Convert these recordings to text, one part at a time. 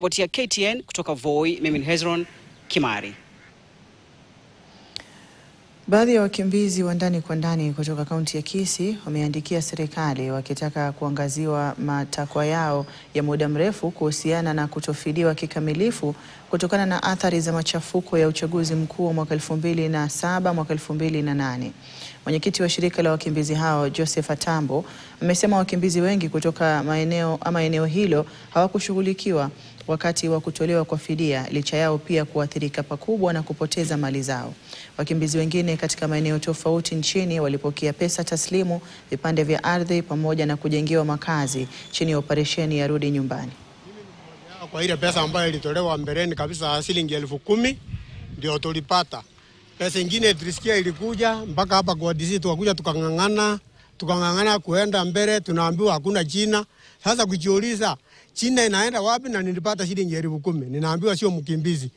Kupitia KTN kutoka Voi, mimi ni Hezron Kimari. Baadhi ya wakimbizi wa ndani kwa ndani kutoka kaunti ya Kisii wameandikia serikali wakitaka kuangaziwa matakwa yao ya muda mrefu kuhusiana na kutofidiwa kikamilifu kutokana na athari za machafuko ya uchaguzi mkuu wa mwaka 2007 mwaka 2008. Mwenyekiti wa shirika la wakimbizi hao Joseph Atambo amesema wakimbizi wengi kutoka eneo hilo hawakushughulikiwa wakati wa kutolewa kwa fidia, licha yao pia kuathirika pakubwa na kupoteza mali zao. Wakimbizi wengine katika maeneo tofauti nchini walipokea pesa taslimu, vipande vya ardhi pamoja na kujengewa makazi chini ya operesheni ya Rudi Nyumbani. Kwa ile pesa ambayo ilitolewa mbeleni kabisa shilingi 10,000 ndio tulipata. Pesa nyingine tulisikia ilikuja mpaka hapa kwa DC, tukakuja tukangangana kuenda mbele, tunaambiwa hakuna jina. Sasa kujiuliza China inaenda wapi na nilipata shilingi 10,000? Ninaambiwa sio mkimbizi.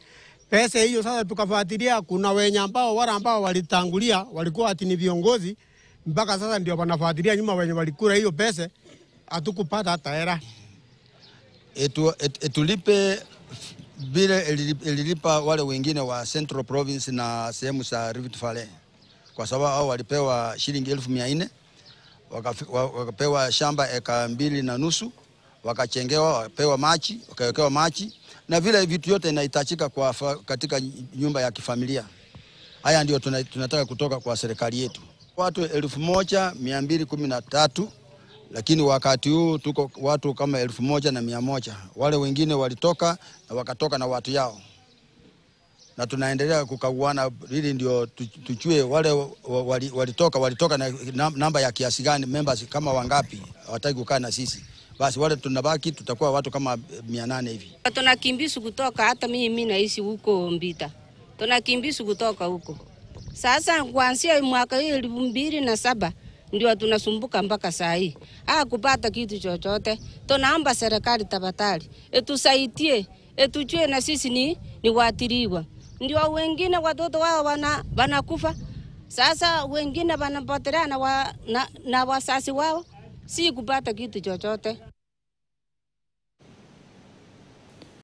Pesa hiyo sasa tukafuatilia, kuna wale ambao walitangulia walikuwa ati ni viongozi, mpaka sasa ndio wanafuatilia nyuma wenye walikula hiyo pesa, hatukupata hata hela. Tulipe bila ililipa wale wengine wa Central Province na sehemu za Rift Valley, kwa sababu hao walipewa shilingi 1,400, wakapewa shamba eka 2.5, wakachengewa, wakapewa maji, wakawekewa maji na vile vitu yote inahitajika katika nyumba ya kifamilia. Haya ndio tunataka kutoka kwa serikali yetu. Watu 1,213, lakini wakati huu tuko watu kama 1,100. Wale wengine walitoka na wakatoka na watu yao, na tunaendelea kukaguana ili ndio tujue wale walitoka na namba ya kiasi gani, members kama wangapi hawataki kukaa na sisi. Basi wale tunabaki tutakuwa watu kama 800 hivi. Tunakimbizwa kutoka, hata mimi naishi huko Mbita. Tunakimbizwa kutoka huko. Sasa kuanzia mwaka 2007 ndio tunasumbuka mpaka saa hii. Kupata kitu chochote. Tunaomba serikali tafadhali tusaidie, tujue na sisi ni waathiriwa. Ndio wengine watoto wao wanakufa. Sasa wengine wanapotelea na wazazi wao, si kupata kitu chochote.